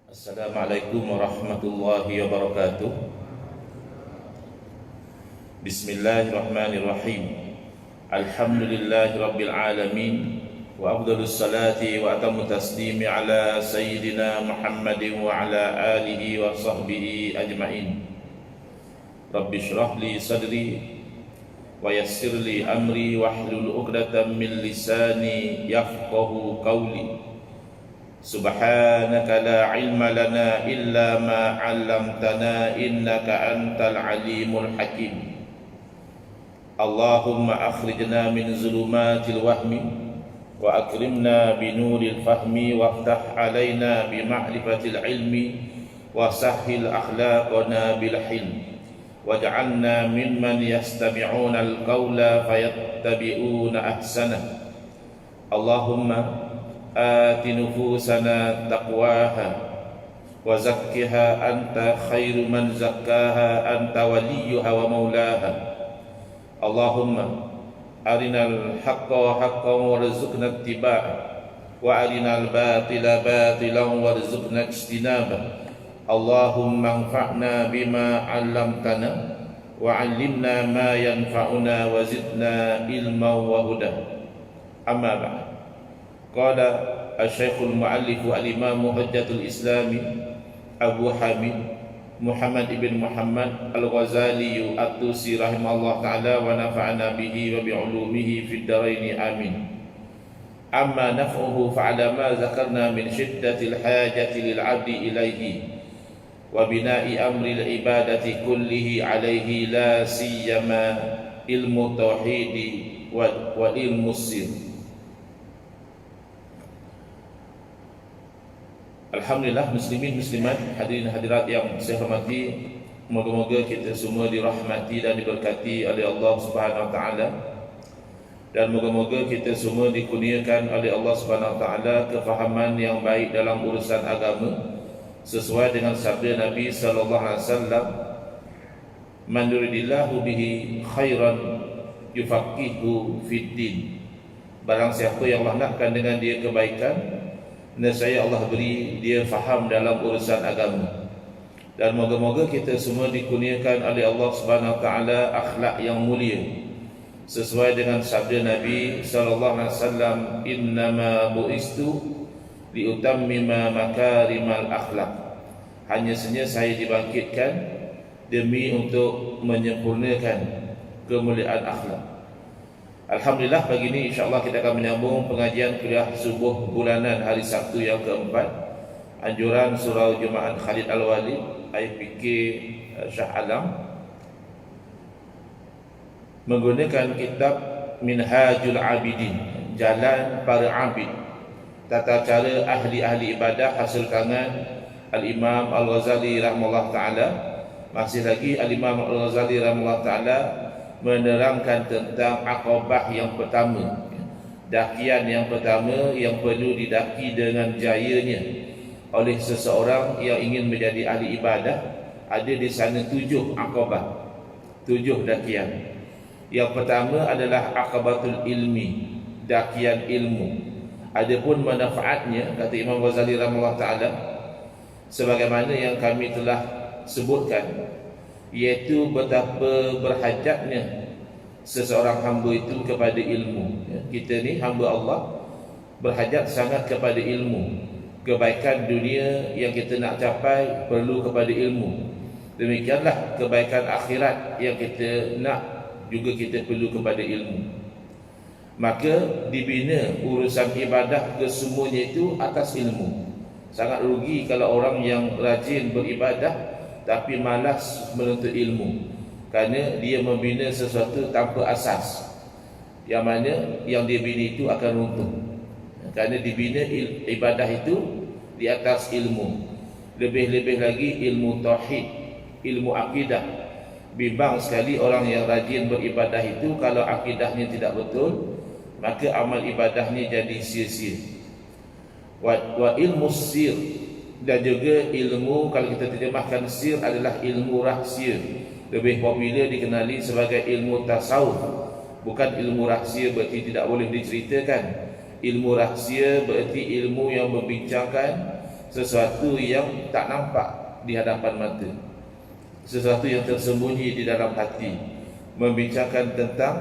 Assalamualaikum warahmatullahi wabarakatuh. Bismillahirrahmanirrahim. Alhamdulillahi rabbil alamin. Wa afdalus salati wa atammu taslimi ala sayyidina Muhammadin wa ala alihi wa sahbihi ajma'in. Rabbi shrah li sadri wa yassir li amri wahlul 'uqdatam min lisani yafqahu qawli. Subhanaka la ilma lana illa ma 'allamtana innaka antal alimul hakim. Allahumma akhrijna min zulumatil wahmi wa akrimna binuril fahmi waftah alaina bi ma'rifatil ilmi wa sahhil akhlaqana bil hilm waj'alna mimman yastami'una al-qawla fayattabi'una ahsana. Allahumma آت نفوسنا تقواها وزكها أنت خير من زكاها أنت وليها ومولاها. اللهم أرنا الحق حقا وارزقنا اتباعه وأرنا الباطل باطلا وارزقنا اجتنابه. اللهم انفعنا بما علمتنا وعلمنا ما ينفعنا وزدنا علما وهدى. أما بعد. قال الشيخ المؤلف الإمام حجة الإسلام أبو حامد محمد بن محمد الغزالي الطوسي رحمه الله تعالى ونفعنا به وبعلومه في الدارين آمين. أما نفعه فعلى ما ذكرنا من شدة الحاجة للعبد إليه وبناء أمر العبادة كله عليه لا سيما علم التوحيد وعلم السر. Alhamdulillah, muslimin muslimat, hadirin hadirat yang saya hormati, moga-moga kita semua dirahmati dan diberkati oleh Allah Subhanahu wa taala, dan moga-moga kita semua dikurniakan oleh Allah Subhanahu wa taala kefahaman yang baik dalam urusan agama sesuai dengan sabda Nabi sallallahu alaihi wasallam, man yuridillahu bihi khairan yufaqihu fid din. Barang siapa yang Allah nakkan dengan dia kebaikan, nescaya Allah beri dia faham dalam urusan agama. Dan moga-moga kita semua dikurniakan oleh Allah Subhanahu wa taala akhlak yang mulia sesuai dengan sabda Nabi sallallahu alaihi wasallam, innama bu'istu liutammima makarimal akhlak. Hanya saja saya dibangkitkan demi untuk menyempurnakan kemuliaan akhlak. Alhamdulillah, pagi ini insyaAllah kita akan menyambung pengajian kuliah subuh bulanan hari Sabtu yang keempat, anjuran surau Jemaat Khalid Al-Walid IPK Shah Alam, menggunakan kitab Minhajul Abidin, Jalan Para Abid, tata cara ahli-ahli ibadah hasil karangan Al-Imam Al-Ghazali rahimahullah ta'ala. Masih lagi Al-Imam Al-Ghazali rahimahullah ta'ala menerangkan tentang akobah yang pertama, dakian yang pertama yang perlu didaki dengan jayanya oleh seseorang yang ingin menjadi ahli ibadah. Ada di sana 7 akobah, 7 dakian. Yang pertama adalah akabatul ilmi, dakian ilmu. Adapun manfaatnya, kata Imam Ghazali rahimahullah ta'ala, sebagaimana yang kami telah sebutkan, iaitu betapa berhajatnya seseorang hamba itu kepada ilmu. Kita ni hamba Allah, berhajat sangat kepada ilmu. Kebaikan dunia yang kita nak capai perlu kepada ilmu. Demikianlah kebaikan akhirat yang kita nak juga kita perlu kepada ilmu. Maka dibina urusan ibadah kesemuanya itu atas ilmu. Sangat rugi kalau orang yang rajin beribadah tapi malas menuntut ilmu, kerana dia membina sesuatu tanpa asas, yang mana yang dia bina itu akan runtuh. Kerana dibina ibadah itu di atas ilmu. Lebih-lebih lagi ilmu tauhid, ilmu akidah. Bimbang sekali orang yang rajin beribadah itu kalau akidahnya tidak betul, maka amal ibadahnya jadi sia-sia. Wa ilmu sir, dan juga ilmu, kalau kita terjemahkan sir, adalah ilmu rahsia. Lebih popular dikenali sebagai ilmu tasawuf. Bukan ilmu rahsia berarti tidak boleh diceritakan. Ilmu rahsia berarti ilmu yang membincangkan sesuatu yang tak nampak di hadapan mata, sesuatu yang tersembunyi di dalam hati, membincangkan tentang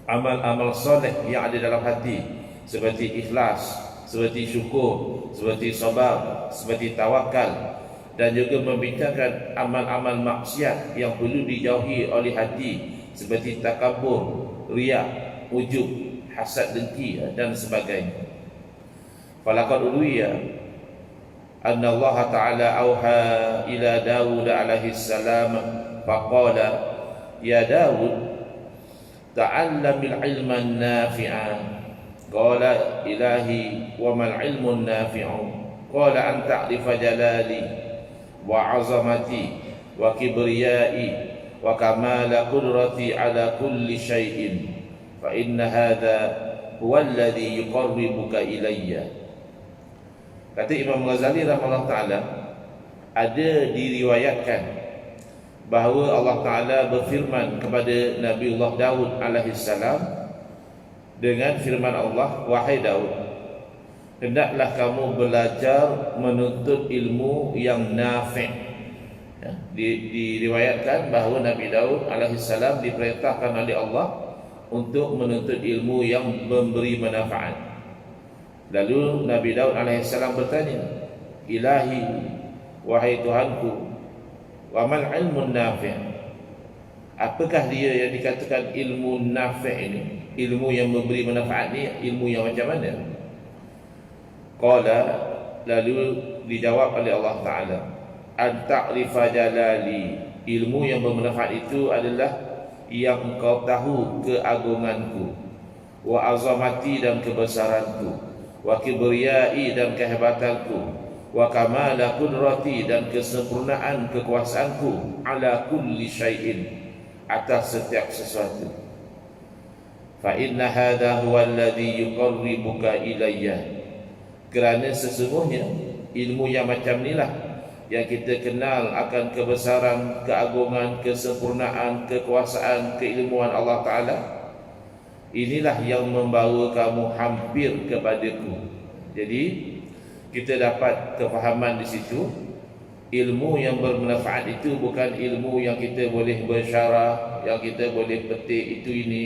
amal-amal soleh yang ada dalam hati, seperti ikhlas, seperti syukur, seperti sabar, seperti tawakal, dan juga membincangkan amal-amal maksiat yang perlu dijauhi oleh hati, seperti takabur, riya, ujub, hasad, dengki dan sebagainya. Falaqad uwiya anna Allah Ta'ala auha ila Dawud alaihi salam faqala ya Dawud ta'allamil ilma nafi'a. Qala ilahi wa mal ilmu nafi'u. Qala an ta'rifa jalali wa 'azamati wa kibriyai wa kamala qudrati ala kulli syai'in fa inna hadha huwa alladhi yuqarribuka ilayya. Kata Imam Ghazali rahimahullah ta'ala, ada diriwayatkan bahawa Allah Ta'ala berfirman kepada Nabiullah Daud alaihissalam dengan firman Allah, wahai Daud, hendaklah kamu belajar menuntut ilmu yang nafi'. Ya, diriwayatkan bahawa Nabi Daud alaihissalam diperintahkan oleh Allah untuk menuntut ilmu yang memberi manfaat. Lalu Nabi Daud alaihissalam bertanya, ilahi, wahai Tuhanku, wa mal ilmu nafi', apakah dia yang dikatakan ilmu nafi' ini, ilmu yang memberi manfaat ni, ilmu yang macam mana? Qala, lalu dijawab oleh Allah Ta'ala, an ta'rifa jalali, ilmu yang bermanfaat itu adalah yang kau tahu keagunganku, wa azamati dan kebesaranku, wa kibriyai dan kehebatanku, wa kamala qudrati dan kesempurnaan kekuasaanku, ala kulli syai'in, atas setiap sesuatu. Fa inna hadha huwa alladhi yuqarribuka ilayya. Kerana sesungguhnya ilmu yang macam inilah yang kita kenal akan kebesaran, keagungan, kesempurnaan, kekuasaan, keilmuan Allah Ta'ala. Inilah yang membawa kamu hampir kepadaku. Jadi kita dapat kefahaman di situ, ilmu yang bermanfaat itu bukan ilmu yang kita boleh bersyarah, yang kita boleh petik itu ini,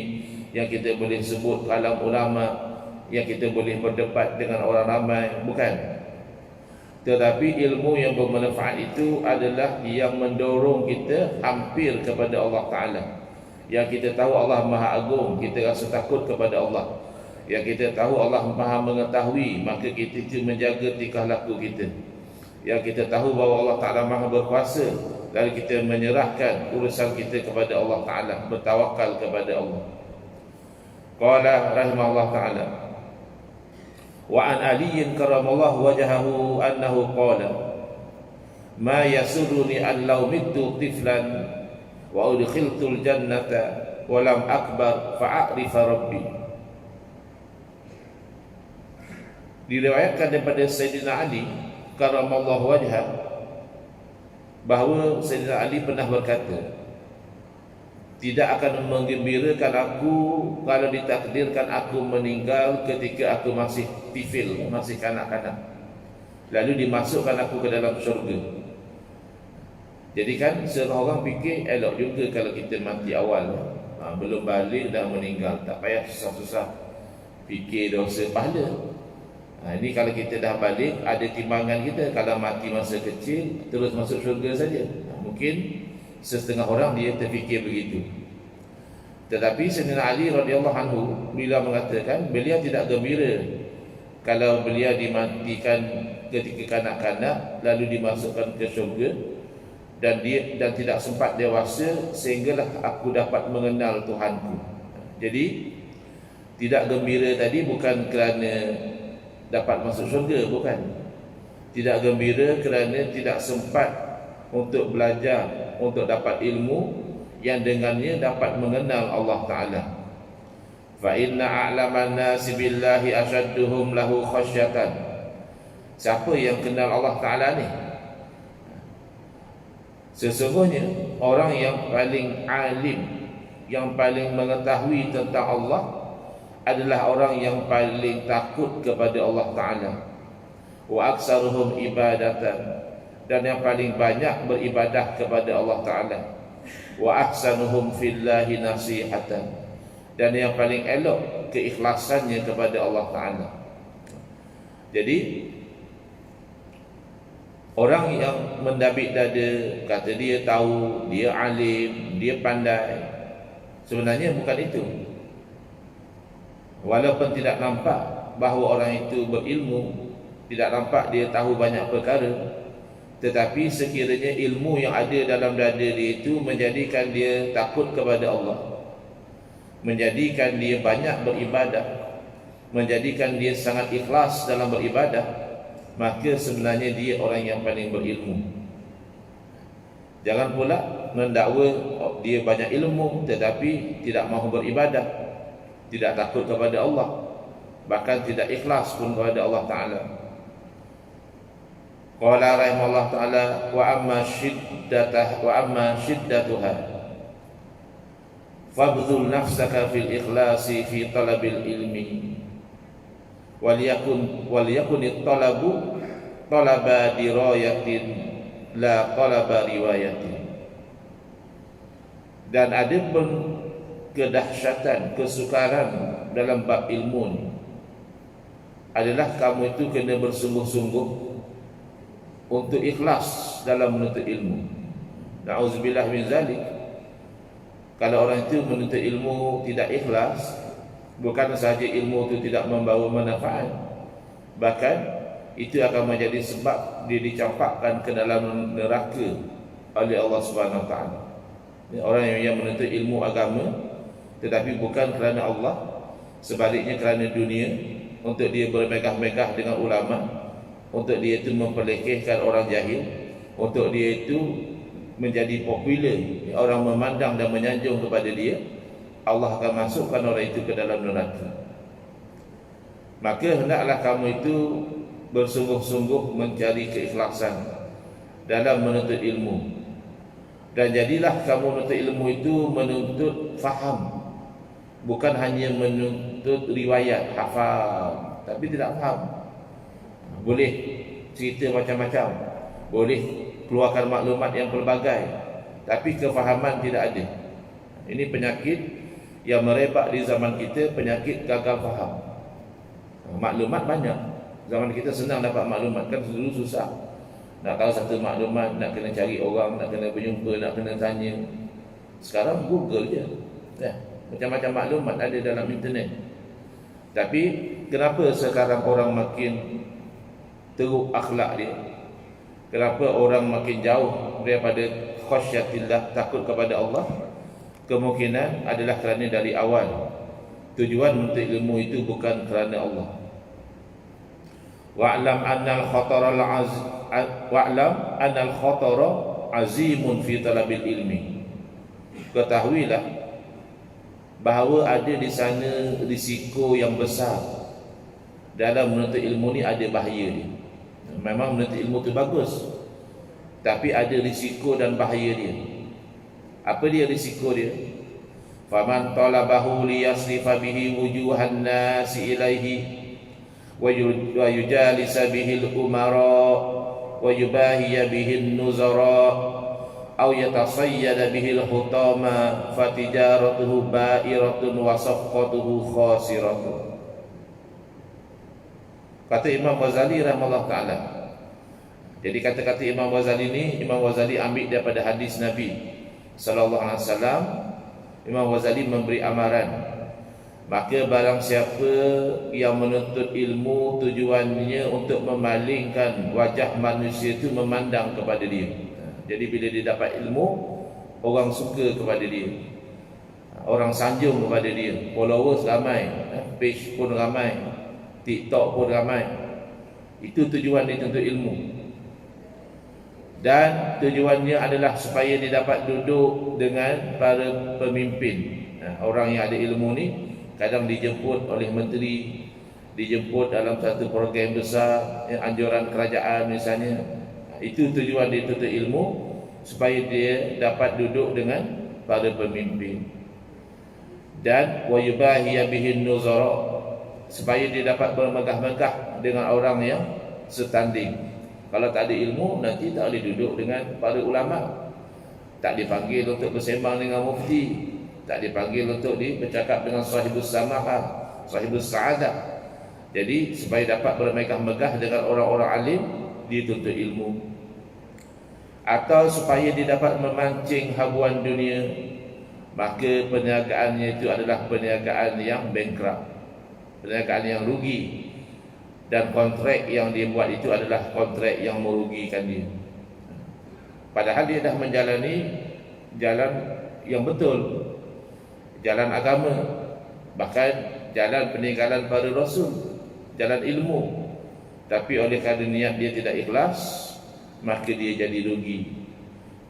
yang kita boleh sebut kalam ulama, yang kita boleh berdebat dengan orang ramai, bukan. Tetapi ilmu yang bermanfaat itu adalah yang mendorong kita hampir kepada Allah Ta'ala. Yang kita tahu Allah Maha Agung, kita rasa takut kepada Allah. Yang kita tahu Allah Maha Mengetahui, maka kita itu menjaga tingkah laku kita. Yang kita tahu bahawa Allah Ta'ala Maha Berkuasa, lalu kita menyerahkan urusan kita kepada Allah Ta'ala, bertawakal kepada Allah. Qala rahimahullah Ta'ala, wa an aliyin karamallahu wajahahu annahu qala ma yasuruni an law mittu tiflan wa udkhiltul jannata wa lam akbar fa'arifa rabbi. Diriwayatkan daripada Sayyidina Ali karamallahu wajhah bahawa Sayyidina Ali pernah berkata, tidak akan menggembirakan aku kalau ditakdirkan aku meninggal ketika aku masih tifil, masih kanak-kanak, lalu dimasukkan aku ke dalam syurga. Jadi kan seorang fikir elok juga kalau kita mati awal, belum balik dah meninggal, tak payah susah-susah fikir dosa pahala. Ini kalau kita dah balik, ada timbangan kita. Kalau mati masa kecil terus masuk syurga saja, mungkin setengah orang dia terfikir begitu. Tetapi Sayyidina Ali radhiyallahu anhu bila mengatakan beliau tidak gembira kalau beliau dimatikan ketika kanak-kanak lalu dimasukkan ke syurga, dan tidak sempat dewasa sehinggalah aku dapat mengenal Tuhanku. Jadi tidak gembira tadi bukan kerana dapat masuk syurga, bukan. Tidak gembira kerana tidak sempat untuk belajar, untuk dapat ilmu yang dengannya dapat mengenal Allah Ta'ala. Fa inna a'laman nasi billahi asyadduhum lahu khasyatan. Siapa yang kenal Allah Ta'ala ni? Sesungguhnya orang yang paling alim, yang paling mengetahui tentang Allah adalah orang yang paling takut kepada Allah Ta'ala. wa aktsaruhum ibadatan, dan yang paling banyak beribadah kepada Allah Ta'ala, wa ahsanuhum fillahi nasihatan, dan yang paling elok keikhlasannya kepada Allah Ta'ala. Jadi orang yang mendabik dada, kata dia tahu, dia alim, dia pandai, sebenarnya bukan itu. Walaupun tidak nampak bahawa orang itu berilmu, tidak nampak dia tahu banyak perkara, tetapi sekiranya ilmu yang ada dalam dada dia itu menjadikan dia takut kepada Allah, menjadikan dia banyak beribadah, menjadikan dia sangat ikhlas dalam beribadah, maka sebenarnya dia orang yang paling berilmu. Jangan pula mendakwa dia banyak ilmu tetapi tidak mahu beribadah, tidak takut kepada Allah, bahkan tidak ikhlas pun kepada Allah Ta'ala. Qala rahimahullah ta'ala, wa amma shiddatuha fabdhul nafsaka fil ikhlasi fi talabil ilmi waliyakun at-talabu talaba dirayatin la talaba riwayatin. Dan ada pun kedahsyatan, kesukaran dalam bab ilmu ni adalah kamu itu kena bersungguh-sungguh untuk ikhlas dalam menuntut ilmu. Na'udzubillah min zalik. Kalau orang itu menuntut ilmu tidak ikhlas, bukan sahaja ilmu itu tidak membawa manfaat, bahkan itu akan menjadi sebab dia dicampakkan ke dalam neraka oleh Allah Subhanahu Wa Taala. Orang yang menuntut ilmu agama tetapi bukan kerana Allah, sebaliknya kerana dunia, untuk dia bermegah-megah dengan ulama, untuk dia itu memperlekehkan orang jahil, untuk dia itu menjadi popular, orang memandang dan menyanjung kepada dia, Allah akan masukkan orang itu ke dalam neraka. Maka hendaklah kamu itu bersungguh-sungguh mencari keikhlasan dalam menuntut ilmu. Dan jadilah kamu menuntut ilmu itu menuntut faham, bukan hanya menuntut riwayat, hafal tapi tidak faham. Boleh cerita macam-macam, boleh keluarkan maklumat yang pelbagai, tapi kefahaman tidak ada. Ini penyakit yang merebak di zaman kita, penyakit gagal faham. Maklumat banyak, zaman kita senang dapat maklumat, kan dulu susah. Nak tahu satu maklumat, nak kena cari orang, nak kena berjumpa, nak kena tanya. Sekarang Google je, macam-macam maklumat ada dalam internet. Tapi kenapa sekarang orang makin teruk akhlak dia? Kenapa orang makin jauh daripada khasyatillah, takut kepada Allah? Kemungkinan adalah kerana dari awal tujuan menuntut ilmu itu bukan kerana Allah. Wa'lam annal khatara azimun fi talabil ilmi. Ketahuilah bahawa ada di sana risiko yang besar dalam menuntut ilmu ni, ada bahaya dia. Memang menuntut ilmu itu bagus, tapi ada risiko dan bahaya dia. Apa dia risiko dia? Faman talabahu liyasrifa bihi wujuhan nasi ilaihi wa yujalisa bihi al-umara wa yubahiya bihi an-nuzara aw yatasayyada bihi al-hutama fatijaratuhu ba'iratun wa safqatuhu khasiratun. Kata Imam Ghazali rahimahullah ta'ala. Jadi kata-kata Imam Ghazali ini, Imam Ghazali ambil daripada hadis Nabi sallallahu alaihi wasallam. Imam Ghazali memberi amaran, maka barang siapa yang menuntut ilmu tujuannya untuk memalingkan wajah manusia itu memandang kepada dia. Jadi bila dia dapat ilmu, orang suka kepada dia, orang sanjung kepada dia, followers ramai, page pun ramai, TikTok pun ramai. Itu tujuan dia untuk ilmu. Dan tujuannya adalah supaya dia dapat duduk dengan para pemimpin. Orang yang ada ilmu ni kadang dijemput oleh menteri, dijemput dalam satu program besar, anjuran kerajaan misalnya. Itu tujuan dia tuntut ilmu, supaya dia dapat duduk dengan para pemimpin. Dan wa yubahiya bihin nuzara, supaya dia dapat bermegah-megah dengan orang yang setanding. Kalau tak ada ilmu, nanti tak boleh duduk dengan para ulama, tak dipanggil untuk bersembang dengan mufti, tak dipanggil untuk bercakap dengan sahibus samahah, sahibus sa'adah. Jadi supaya dapat bermegah-megah dengan orang-orang alim, dia tuntut ilmu. Atau supaya dia dapat memancing habuan dunia, maka perniagaannya itu adalah perniagaan yang bankrupt, perniagaan yang rugi, dan kontrak yang dia buat itu adalah kontrak yang merugikan dia. Padahal dia dah menjalani jalan yang betul, jalan agama, bahkan jalan peninggalan para rasul, jalan ilmu. Tapi oleh kerana niat dia tidak ikhlas, maka dia jadi rugi.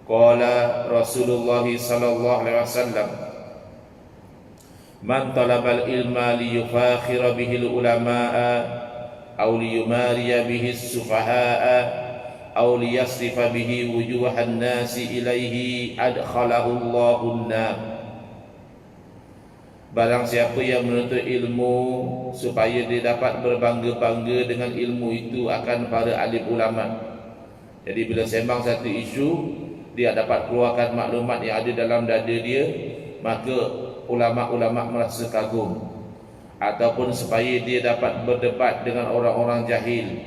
Qala Rasulullah sallallahu alaihi wasallam, man talabal ilma liyufakhira bihil ulama'a aw liyumariya bihis sufaha'a aw liyasrifa bihi wujuhan nasi ilaihi adkhalahu Allahun nar. Barang siapa yang menuntut ilmu supaya dia dapat berbangga-bangga dengan ilmu itu akan para alim ulama. Jadi bila sembang satu isu, dia dapat keluarkan maklumat yang ada dalam dada dia, maka ulama-ulama merasa kagum. Ataupun supaya dia dapat berdebat dengan orang-orang jahil,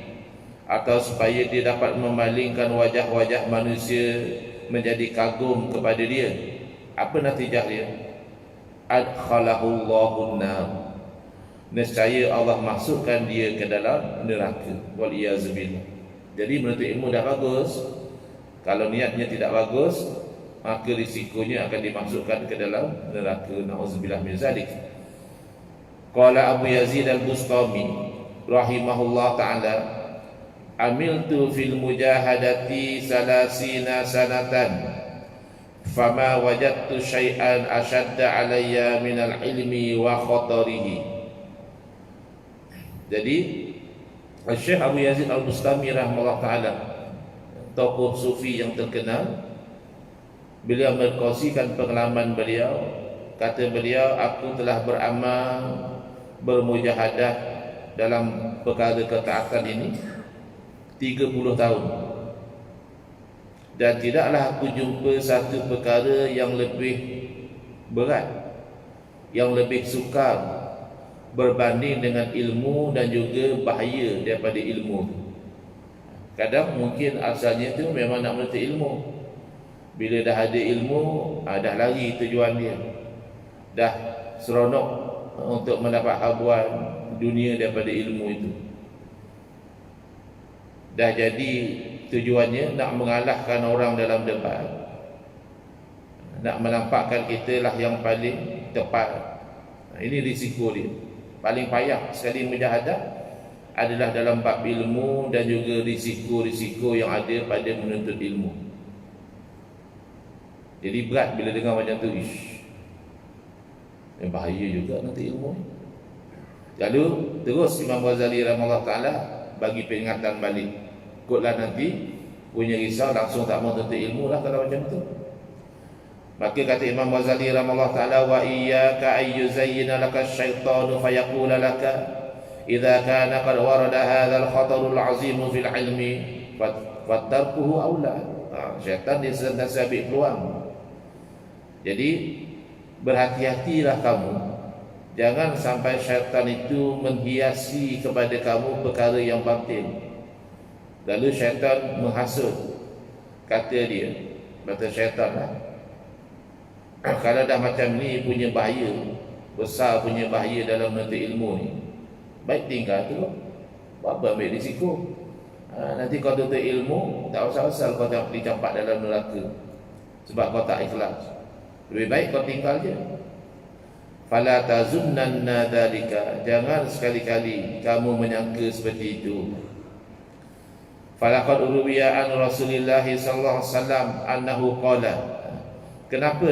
atau supaya dia dapat memalingkan wajah-wajah manusia menjadi kagum kepada dia. Apa natijah dia? Adkhalahu Allahun nar. Nescaya Allah masukkan dia ke dalam neraka. Wal iyazubillah. Jadi menuntut ilmu dah bagus, kalau niatnya tidak bagus, maka risikonya akan dimasukkan ke dalam neraka. Na'udzubillah min zalik. Qala Abu Yazid al-Bustami rahimahullah ta'ala, amiltu fil mujahadati salasina sanatan fama wajadtu syai'an ashadda alayya minal ilmi wa khatarihi. Jadi Syekh Abu Yazid al-Bustami rahimahullah ta'ala, tokoh sufi yang terkenal, beliau berkongsikan pengalaman beliau. Kata beliau, aku telah beramal, bermujahadah dalam perkara ketaatan ini 30 tahun, dan tidaklah aku jumpa satu perkara yang lebih berat, yang lebih sukar berbanding dengan ilmu dan juga bahaya daripada ilmu. Kadang mungkin asalnya tu memang nak menuntut ilmu, bila dah ada ilmu, dah lari tujuan dia, dah seronok untuk mendapat habuan dunia daripada ilmu itu, dah jadi tujuannya nak mengalahkan orang dalam debat, nak menampakkan kita lah yang paling tepat. Ini risiko dia. Paling payah sekali mujahadah adalah dalam bab ilmu dan juga risiko-risiko yang ada pada menuntut ilmu. Jadi berat bila dengar macam tu, bahaya juga nanti ilmu. Lalu terus Imam Ghazali rahimahullah ta'ala bagi peringatan balik, kotlah nanti punya risau langsung tak mau tuntut ilmu lah kalau macam tu. Maka kata Imam Ghazali rahimahullah ta'ala, wa iyyaka ayyuzayyina laka syaitanu fayaqula laka idza kana qad warada hadzal khatarul azim fil ilmi fatarkuhu aula. Syaitan dia sentiasa ambil peluang. Jadi berhati-hatilah kamu, jangan sampai syaitan itu menghiasi kepada kamu perkara yang batil. Lalu syaitan menghasut. Kata dia, kata syaitan lah, kalau dah macam ni punya bahaya, besar punya bahaya dalam menuntut ilmu ni, baik tinggal tu, apa ambil risiko. Nanti kau tuntut ilmu, tak usah-usah kau tak dicampak dalam neraka sebab kau tak ikhlas. Lebih baik kau tinggal je. Fala tazunnanna dzalika, jangan sekali-kali kamu menyangka seperti itu. Falaqad urubiya an Rasulillah sallallahu alaihi wasallam annahu qala, kenapa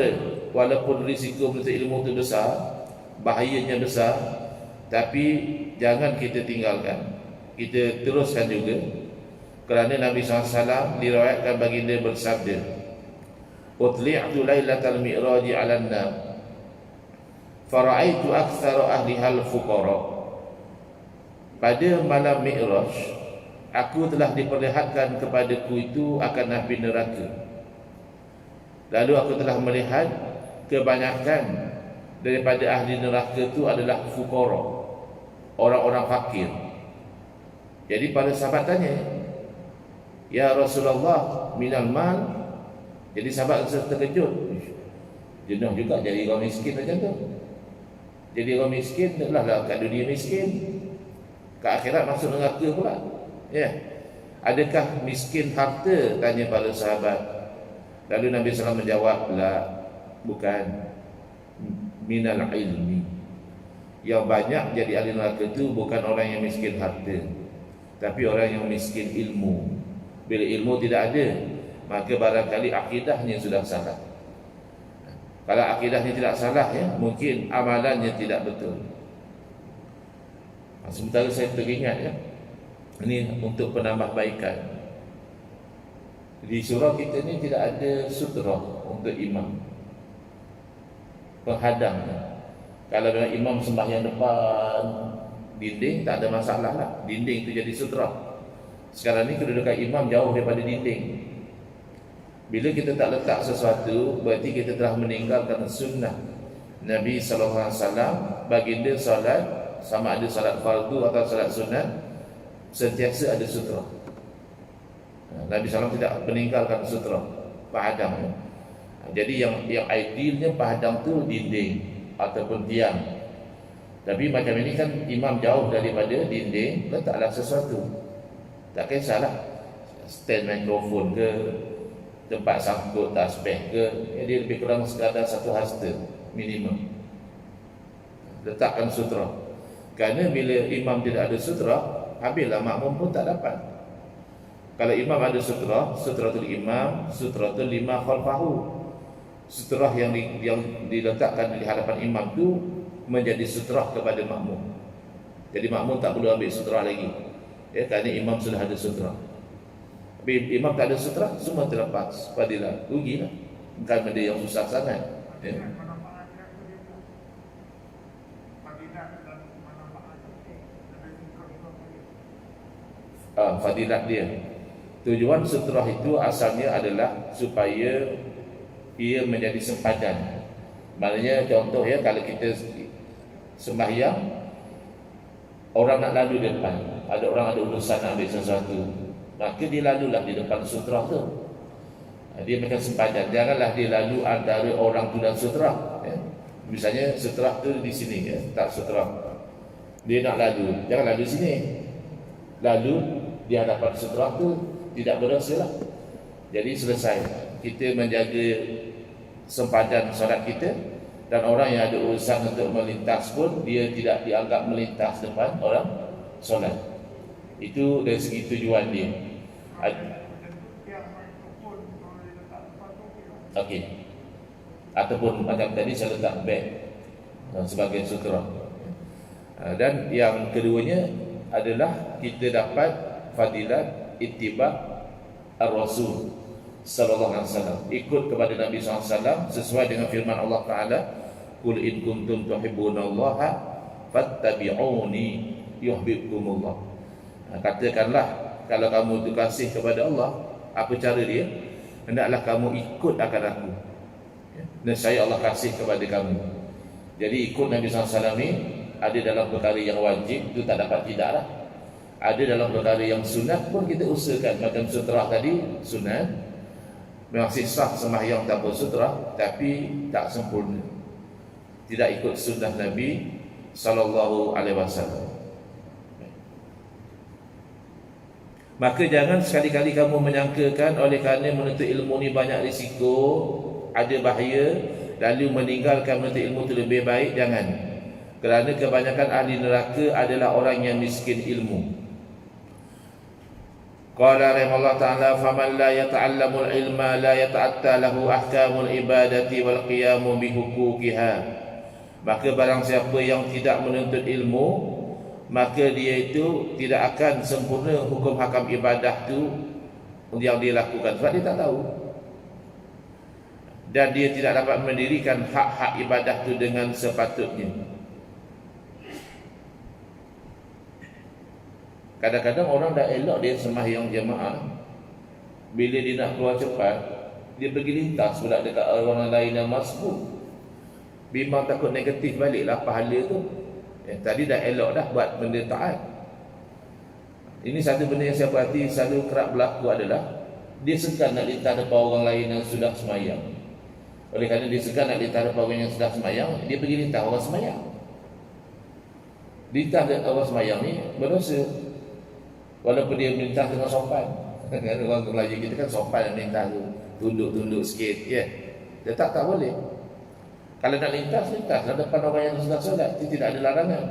walaupun risiko menuntut ilmu itu besar, bahayanya besar, tapi jangan kita tinggalkan, kita teruskan juga. Kerana Nabi SAW diriwayatkan baginda bersabda, utli'tu lailatal mi'raji 'alan nar fara'aitu aktsara ahliha al-fuqara. Pada malam Mi'raj aku telah diperlihatkan kepadaku itu akan api neraka. Lalu aku telah melihat kebanyakan daripada ahli neraka itu adalah fuqara, orang-orang fakir. Jadi para sahabat tanya, ya Rasulullah, minal mal. Jadi sahabat terkejut, jenuh juga jadi orang miskin macam tu. Jadi orang miskin lah kat dunia miskin, kat akhirat masuk neraka pula. Ya. Adakah miskin harta? Tanya para sahabat. Lalu Nabi SAW menjawab, la, bukan, minal ilmi. Yang banyak jadi ahli neraka itu bukan orang yang miskin harta, tapi orang yang miskin ilmu. Bila ilmu tidak ada, maka barangkali akidahnya sudah salah. Kalau akidahnya tidak salah, ya, mungkin amalannya tidak betul. Sementara saya teringat, ya, ini untuk penambahbaikan. Di surau kita ni tidak ada sutra untuk imam, penghadang. Kalau memang imam sembahyang depan dinding, tak ada masalah lah, dinding itu jadi sutra. Sekarang ni kedudukan imam jauh daripada dinding. Bila kita tak letak sesuatu, berarti kita telah meninggalkan sunnah Nabi SAW. Baginda solat, sama ada solat fardu atau solat sunat, sentiasa ada sutra. Nabi SAW tidak meninggalkan sutra, pahadang. Jadi yang idealnya pahadang tu dinding ataupun tiang. Tapi macam ini kan imam jauh daripada dinding, letaklah sesuatu. Tak kisahlah stand mikrofon ke, tempat sangkut tasbih ke, dia lebih kurang sekadar satu hasta minimum. Letakkan sutra. Kerana bila imam tidak ada sutra, habislah makmum pun tak dapat. Kalau imam ada sutra, sutratul imam, sutratul lima khalfahu. Sutra yang diletakkan di hadapan imam tu menjadi sutra kepada makmum. Jadi makmum tak perlu ambil sutra lagi, ya, kerana imam sudah ada sutra. Tapi imam tak ada sutra, semua terlepas, padilah, rugilah. Bukan benda yang susah sangat, ya. Fadilat dia. Tujuan sutrah itu asalnya adalah supaya ia menjadi sempadan. Maknanya contoh, ya, kalau kita sembahyang, orang nak lalu di depan, ada orang ada urusan nak ambil sesuatu, maka dia lalulah di depan sutrah tu. Dia macam sempadan. Janganlah dia lalu antara orang tu dan sutrah, ya. Misalnya sutrah tu di sini, ya, tak sutrah, dia nak lalu, jangan lalu sini, lalu di hadapan sutrah tu, tidak berdosa lah. Jadi selesai. Kita menjaga sempadan solat kita, dan orang yang ada urusan untuk melintas pun dia tidak dianggap melintas depan orang solat. Itu dari segi tujuan dia. Okey. Ataupun macam tadi saya letak beg sebagai sutra. Dan yang keduanya adalah kita dapat fadilat ittiba' ar-Rasul sallallahu alaihi wasallam, ikut kepada Nabi sallallahu alaihi wasallam sesuai dengan firman Allah Taala, qul in kuntum tuhibbunallaha fattabi'uni yuhibbukumullah. Katakanlah, kalau kamu itu kasih kepada Allah, apa cara dia? Hendaklah kamu ikut akan aku, nescaya Allah kasih kepada kamu. Jadi ikut Nabi sallallahu alaihi wasallam ni ada dalam perkara yang wajib, itu tak dapat tidaklah. Ada dalam perkara yang sunat pun kita usahakan. Macam sutrah tadi, sunat, memang sah sembahyang tanpa sutrah, tapi tak sempurna, tidak ikut sunnah Nabi sallallahu alaihi wasallam. Maka jangan sekali-kali kamu menyangkakan oleh kerana menuntut ilmu ni banyak risiko, ada bahaya, lalu meninggalkan menuntut ilmu itu lebih baik. Jangan. Kerana kebanyakan ahli neraka adalah orang yang miskin ilmu. Qala rahimahullah ta'ala, faman la yata'allamul ilma la yata'atta lahu ahkamul ibadati wal qiyamu bihuquqiha. Maka barang siapa yang tidak menuntut ilmu, maka dia itu tidak akan sempurna hukum hakam ibadah tu yang dia lakukan, sebab dia tak tahu. Dan dia tidak dapat mendirikan hak-hak ibadah tu dengan sepatutnya. Kadang-kadang orang dah elok dia sembahyang jemaah, bila dia nak keluar cepat, dia pergi lintas pula dekat orang lain yang masbuk. Bimbang takut negatif baliklah pahala tu. Tadi dah elok dah buat benda taat. Ini satu benda yang saya perhati selalu kerap berlaku adalah dia segan nak lintas depan orang lain yang sudah sembahyang. Oleh kerana dia segan nak lintas depan orang yang sudah sembahyang, dia pergi lintas orang sembahyang. Lintas depan orang sembahyang ni berdosa, walaupun dia melintas dengan sopan. Orang Melayu kita kan sopan melintas tu, tunduk-tunduk sikit, ya. Tetap tak boleh. Kalau nak lintas depan orang yang sudah solat, itu tidak ada larangan.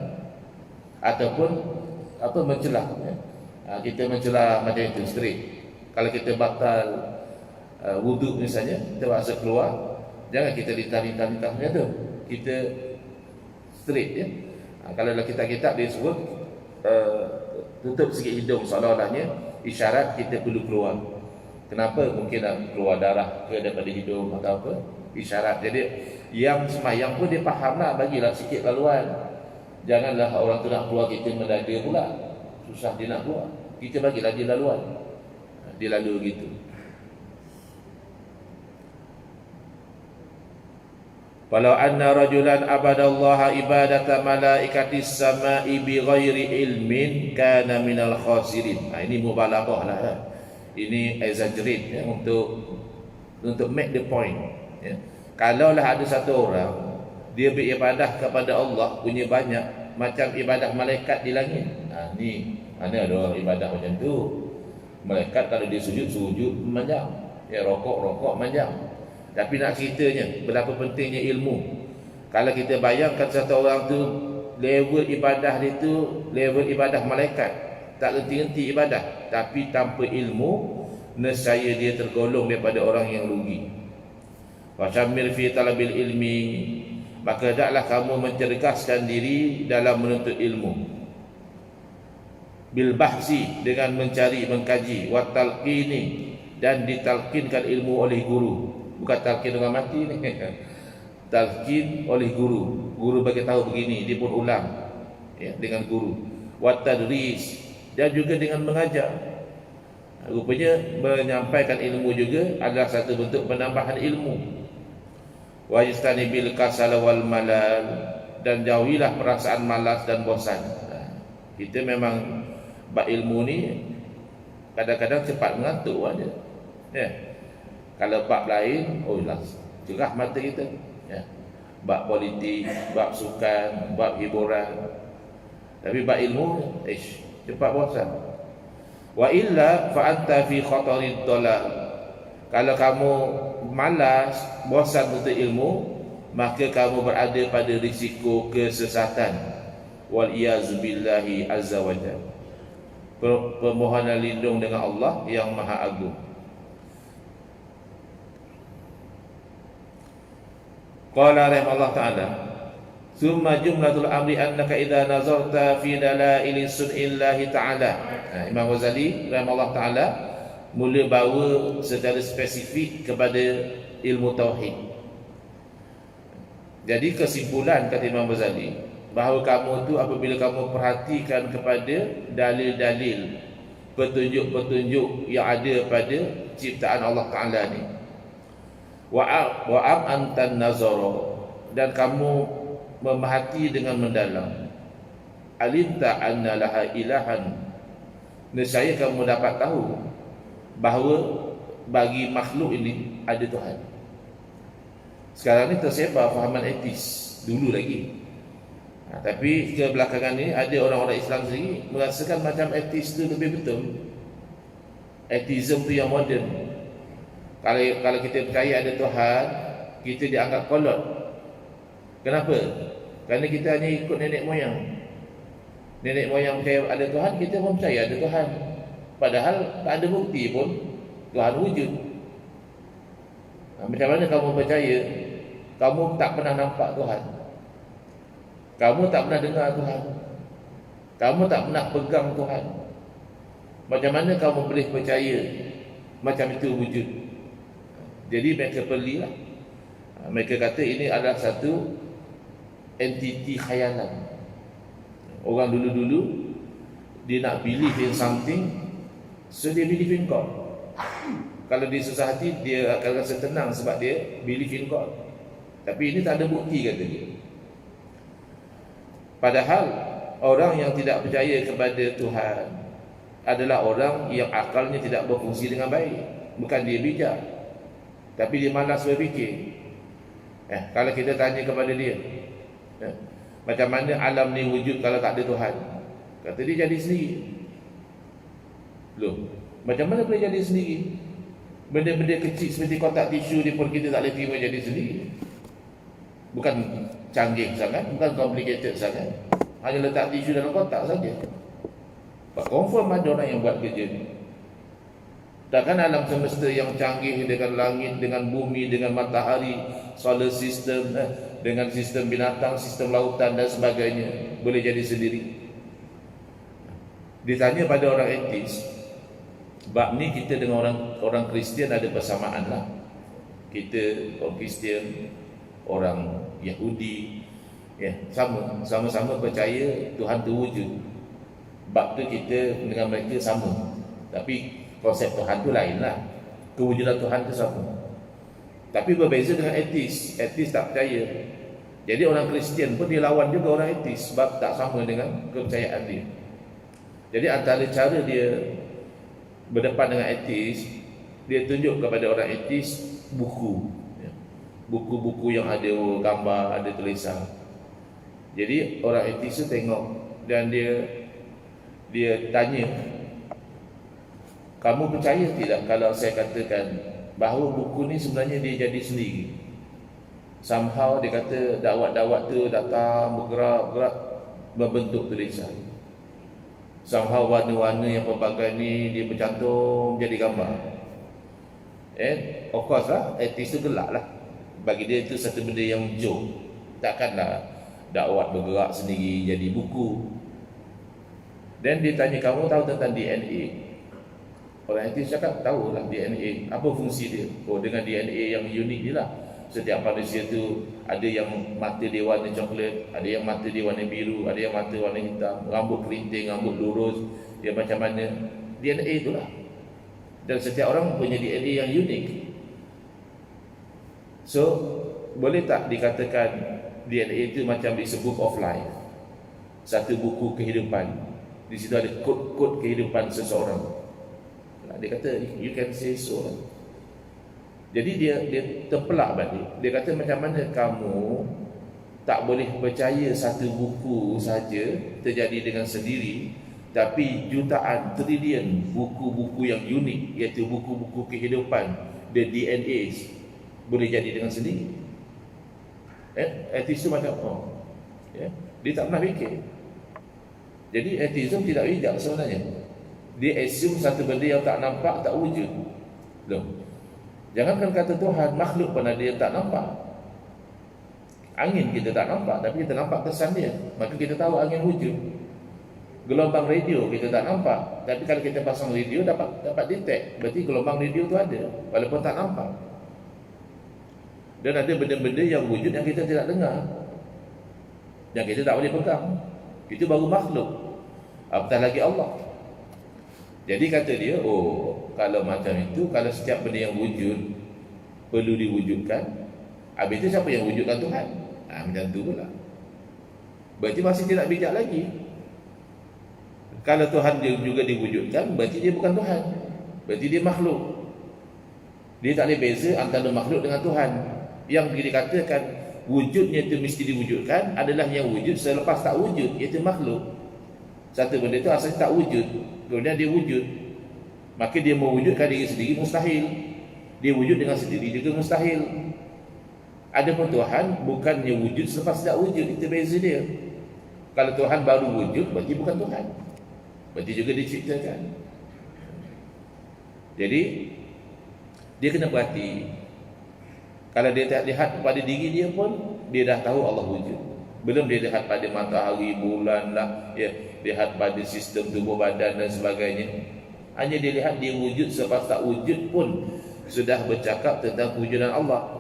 Ataupun mencelah, ya. Kita mencelah macam itu straight. Kalau kita batal wuduk misalnya, kita paksa keluar, jangan kita lintas macam tu. Kita straight, ya. Kalau dalam kitab-kitab dia sebut tutup sikit hidung, seolah-olahnya isyarat kita perlu keluar. Kenapa? Mungkin nak keluar darah ke daripada hidung atau apa, isyarat. Jadi yang sembahyang pun dia fahamlah, bagilah sikit laluan. Janganlah orang tu nak keluar kita mendada pula, susah dia nak keluar, kita bagilah dia laluan, dia lalu gitu. Walau anna rajulan abadallaha ibadata malaikatis sama'i bighairi ilmin kana minal khasirin. Ini mubalaghah lah, ya. Ini exaggerate, ya, untuk make the point, ya. Kalaulah ada satu orang dia beribadah kepada Allah punya banyak macam ibadah malaikat di langit. Ni mana ada orang ibadah macam tu. Malaikat kalau dia sujud panjang, ya, rokok panjang. Tapi nak ceritanya berapa pentingnya ilmu. Kalau kita bayangkan satu orang tu level ibadah dia tu level ibadah malaikat, tak henti-henti ibadah, tapi tanpa ilmu, nescaya dia tergolong daripada orang yang rugi. Wasyamil fi talabil ilmi, maka hendaklah kamu mencerdaskan diri dalam menuntut ilmu. Bil bahsi, dengan mencari, mengkaji, wa talqini, dan ditalkinkan ilmu oleh guru. Bukan talqin orang mati ni. Talqin oleh guru. Guru bagi tahu begini, dia pun ulang, ya, dengan guru. Wa tadris, dan juga dengan mengajar. Rupanya menyampaikan ilmu juga adalah satu bentuk penambahan ilmu. Wa yastanibil kasal wal malal, dan jauhilah perasaan malas dan bosan. Kita memang bab ilmu ni kadang-kadang cepat mengantuk aja, ya. Kalau bab lain, cerah mata kita, ya. Bab politik, bab sukan, bab hiburan. Tapi bab ilmu, cepat bosan. Wa illa fa anta fi khatarid dalal. Kalau kamu malas, bosan untuk ilmu, maka kamu berada pada risiko kesesatan. Wal iyazu billahi azza wa jalla. Permohonan lindung dengan Allah yang Maha Agung. Qala rahimahullah ta'ala, summa jumlatul amri annaka idza nazarta fi dalaili sun'illahi ta'ala. Imam Ghazali rahimahullah ta'ala mula bawa secara spesifik kepada ilmu tauhid. Jadi kesimpulan kata Imam Ghazali, bahawa kamu tu apabila kamu perhatikan kepada dalil-dalil, petunjuk-petunjuk yang ada pada ciptaan Allah Ta'ala ni, wa'am antan nazara, dan kamu memerhati dengan mendalam, alimta anna laha ilahan, nescaya kamu dapat tahu bahawa bagi makhluk ini ada Tuhan. Sekarang ni tersebar fahaman etis, dulu lagi. Tapi kebelakangan ni ada orang-orang Islam sendiri merasakan macam etis tu lebih betul. Atheism tu yang moden. Kalau kita percaya ada Tuhan, kita dianggap kolot. Kenapa? Kerana kita hanya ikut nenek moyang. Nenek moyang percaya ada Tuhan, kita pun percaya ada Tuhan. Padahal tak ada bukti pun Tuhan wujud. Macam mana kamu percaya? Kamu tak pernah nampak Tuhan, kamu tak pernah dengar Tuhan, kamu tak pernah pegang Tuhan. Macam mana kamu boleh percaya macam itu wujud? Jadi mereka belilah. Mereka kata ini adalah satu entiti khayalan. Orang dulu-dulu dia nak believe in something, so dia believe in God. Kalau dia susah hati, dia akan rasa tenang sebab dia believe in God. Tapi ini tak ada bukti, kata dia. Padahal orang yang tidak percaya kepada Tuhan adalah orang yang akalnya tidak berfungsi dengan baik. Bukan dia bijak, tapi dia malas berfikir. Kalau kita tanya kepada dia, macam mana alam ni wujud kalau tak ada Tuhan? Kata dia, jadi sendiri. Loh, macam mana boleh jadi sendiri? Benda-benda kecil seperti kotak tisu di perut kita tak boleh terima jadi sendiri. Bukan canggih sangat, bukan complicated sangat. Hanya letak tisu dalam kotak saja. Confirm ada orang yang buat kerja ni. Takkan alam semesta yang canggih dengan langit, dengan bumi, dengan matahari, solar system, dengan sistem binatang, sistem lautan dan sebagainya boleh jadi sendiri. Ditanya pada orang ateis, bab ni kita dengan orang Kristian ada persamaan lah. Kita orang Kristian, orang Yahudi, sama-sama percaya Tuhan tu wujud. Bab tu kita dengan mereka sama, tapi konsep Tuhan tu lain lah. Kewujudan Tuhan tu sama, tapi berbeza dengan etis. Etis tak percaya. Jadi orang Kristian pun dia lawan juga orang etis, sebab tak sama dengan kepercayaan dia. Jadi antara cara dia berdepan dengan etis, dia tunjuk kepada orang etis buku, buku-buku yang ada gambar, ada tulisan. Jadi orang etis tu tengok dan dia tanya, kamu percaya tidak kalau saya katakan bahawa buku ni sebenarnya dia jadi sendiri? Somehow dia kata dakwat-dakwat tu datang bergerak membentuk tulisan. Somehow warna-warna yang pelbagai ni dia bercantum jadi gambar. Of course lah, etis tu gelak lah. Bagi dia itu satu benda yang joke. Takkanlah dakwat bergerak sendiri jadi buku. Dan dia tanya, kamu tahu tentang DNA? Orang etis cakap, tahu lah DNA. Apa fungsi dia? Oh, dengan DNA yang unik ni lah. Setiap manusia tu ada yang mata dia warna coklat, ada yang mata dia warna biru, ada yang mata warna hitam, rambut keriting, rambut lurus, dia macam mana. DNA itulah. Dan setiap orang punya DNA yang unik. So, boleh tak dikatakan DNA itu macam it's a book of life, satu buku kehidupan. Di situ ada kod-kod kehidupan seseorang. Dia kata, you can say so. Jadi dia terpelak balik. Dia kata, macam mana kamu tak boleh percaya satu buku saja terjadi dengan sendiri, tapi jutaan, trilion buku-buku yang unik, iaitu buku-buku kehidupan, the DNA, boleh jadi dengan sendiri. Etis tu macam dia tak pernah fikir. Jadi atheism tidak bijak sebenarnya. Dia assume satu benda yang tak nampak, tak wujud. Loh, jangankan kata Tuhan, makhluk pun ada yang tak nampak. Angin kita tak nampak, tapi kita nampak kesan dia, maka kita tahu angin wujud. Gelombang radio kita tak nampak, tapi kalau kita pasang radio dapat detect, berarti gelombang radio tu ada walaupun tak nampak. Dan ada benda-benda yang wujud yang kita tidak dengar, yang kita tak boleh pegang. Itu baru makhluk, apatah lagi Allah. Jadi kata dia, kalau macam itu, kalau setiap benda yang wujud perlu diwujudkan, habis itu siapa yang wujudkan Tuhan? Macam tu pula. Berarti masih tidak bijak lagi. Kalau Tuhan dia juga diwujudkan, berarti dia bukan Tuhan, berarti dia makhluk. Dia tak boleh beza antara makhluk dengan Tuhan. Yang dikatakan wujudnya itu mesti diwujudkan adalah yang wujud selepas tak wujud, iaitu makhluk. Satu benda itu asalnya tak wujud, kemudian dia wujud, maka dia mewujudkan diri sendiri mustahil. Dia wujud dengan sendiri juga mustahil. Adapun Tuhan bukannya wujud selepas tak wujud, itu beza dia. Kalau Tuhan baru wujud, berarti bukan Tuhan, berarti juga diciptakan. Jadi dia kena berhati. Kalau dia tak lihat pada diri dia pun, dia dah tahu Allah wujud. Belum dia lihat pada matahari, bulan lah, lihat pada sistem tubuh badan dan sebagainya. Hanya dia lihat dia wujud, selepas tak wujud pun sudah bercakap tentang kewujudan Allah.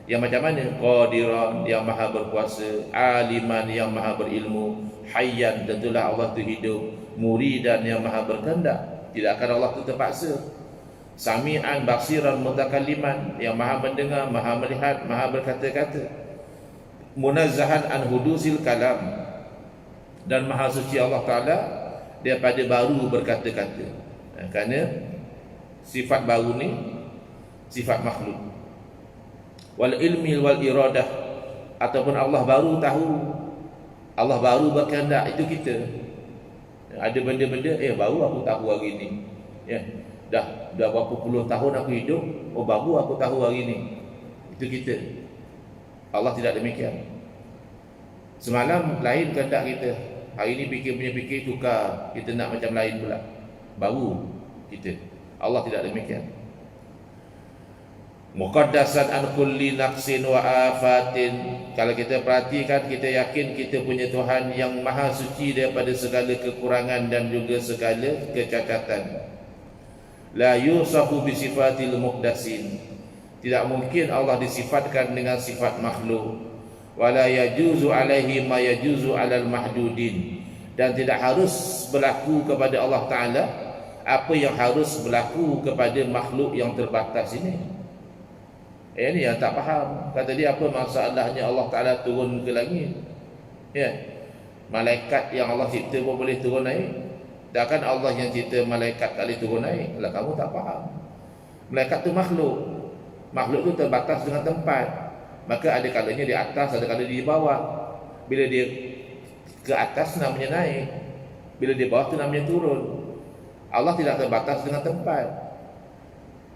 Yang macam mana? Qadiran, yang maha berkuasa, aliman, yang maha berilmu, hayyan, tentulah Allah itu hidup, muridan yang maha berkehendak. Tidak akan Allah itu terpaksa. Sami'an basiran mutakalliman, yang maha mendengar, maha melihat, maha berkata-kata. Munazzahan an hudusil kalam, dan maha suci Allah Ta'ala daripada baru berkata-kata. Kerana sifat baru ni sifat makhluk. Wal ilmi wal iradah, ataupun Allah baru tahu, Allah baru berkehendak, itu kita. Ada benda-benda baru aku tahu hari ni. Dah berapa puluh tahun aku hidup, baru aku tahu hari ni. Itu kita. Allah tidak demikian. Semalam lain kehendak kita, hari ni fikir punya fikir tukar, kita nak macam lain pula, baru kita. Allah tidak demikian. Muqaddasan an kulli naqsin wa afatin. Kalau kita perhatikan, kita yakin kita punya Tuhan yang maha suci daripada segala kekurangan dan juga segala kecacatan. La yusafu bi sifatil muqaddasin. Tidak mungkin Allah disifatkan dengan sifat makhluk. Wala yajuzu alaihi ma yajuzu alal mahdudin. Dan tidak harus berlaku kepada Allah Ta'ala apa yang harus berlaku kepada makhluk yang terbatas ini. Ini yang tak faham. Kata dia, apa masalahnya Allah Ta'ala turun ke langit? Malaikat yang Allah cipta pun boleh turun naik. Takkan Allah yang cipta malaikat kali turun naik? Lah kamu tak faham. Malaikat tu makhluk. Makhluk tu terbatas dengan tempat. Maka ada kalanya di atas, ada kalanya di bawah. Bila dia ke atas namanya naik, bila di bawah tu namanya turun. Allah tidak terbatas dengan tempat.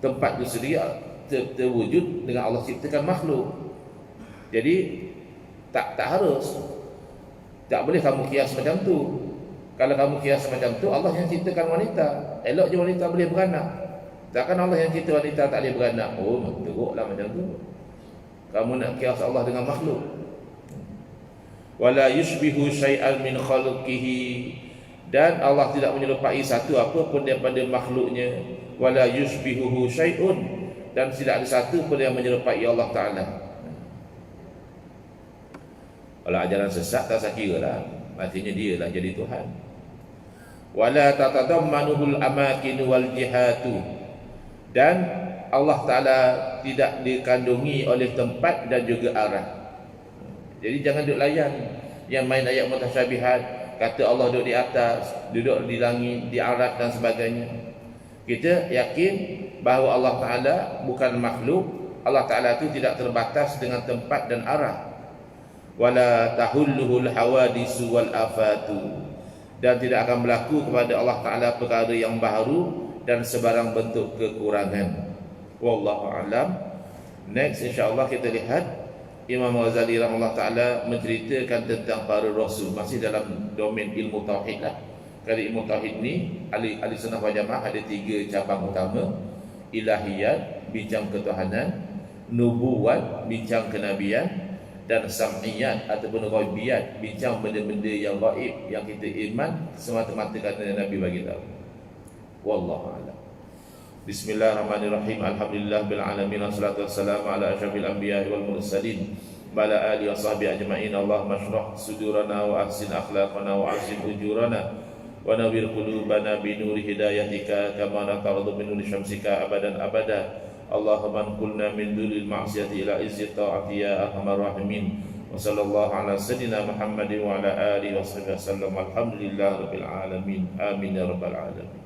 Tempat itu sendiri terwujud dengan Allah ciptakan makhluk. Jadi tak harus, tak boleh kamu kias macam tu. Kalau kamu kias macam tu, Allah yang ciptakan wanita, elok je wanita boleh beranak. Takkan Allah yang cipta wanita tak boleh beranak? Teruklah macam tu. Kamu nak kias Allah dengan makhluk. Wala yushbihu syai'an min khalqihi, dan Allah tidak menyerupai satu apapun daripada makhluknya. Wala yushbihuhu syai'un, dan tidak ada satu pun yang menyerupai Allah Ta'ala. Kalau ajaran sesat tak saya kira lah, artinya dia lah jadi Tuhan. Wala tatadammanuhul amakin wal jihatu, dan Allah Ta'ala tidak dikandungi oleh tempat dan juga arah. Jadi jangan duduk layan yang main ayat mutasyabihat, kata Allah duduk di atas, duduk di langit, di arat dan sebagainya. Kita yakin bahawa Allah Ta'ala bukan makhluk. Allah Ta'ala itu tidak terbatas dengan tempat dan arah. Wala tahulluhul hawadisu wal afatu, dan tidak akan berlaku kepada Allah Ta'ala perkara yang baru dan sebarang bentuk kekurangan. Wallahu a'lam. Next insya-Allah kita lihat Imam Ghazali rahimahullah ta'ala menceritakan tentang para rasul, masih dalam domain ilmu tauhid lah. Kerana ilmu tauhid ni ahli sunnah wal jamaah ada 3 cabang utama: ilahiyat, bincang ketuhanan; nubuwat, bincang kenabian; dan sam'iyat ataupun ghaibiyat, bincang benda-benda yang gaib yang kita iman semata-mata kerana Nabi bagi tahu. Wallahu a'lam. Bismillahirrahmanirrahim. Alhamdulillah bil alamin, wassalatu wassalamu ala asyrafil anbiya'i wal mursalin wa ala alihi washabbihi ajma'in. Allahumma shrah sudurana wa ahsin akhlaqana wa ahsin ujurana wa nawwir qulubana bi nuri hidayatika kama nata'udhu min nuri syamsika abadan abada. Allahumma anqulna min dhulil ma'siyati ila izzi ta'ati ya arhamar rahimin. Wa sallallahu ala sayyidina Muhammadin wa ala alihi washabbihi wasallam. Alhamdulillah rabbil alamin. Amin ya rabbal alamin.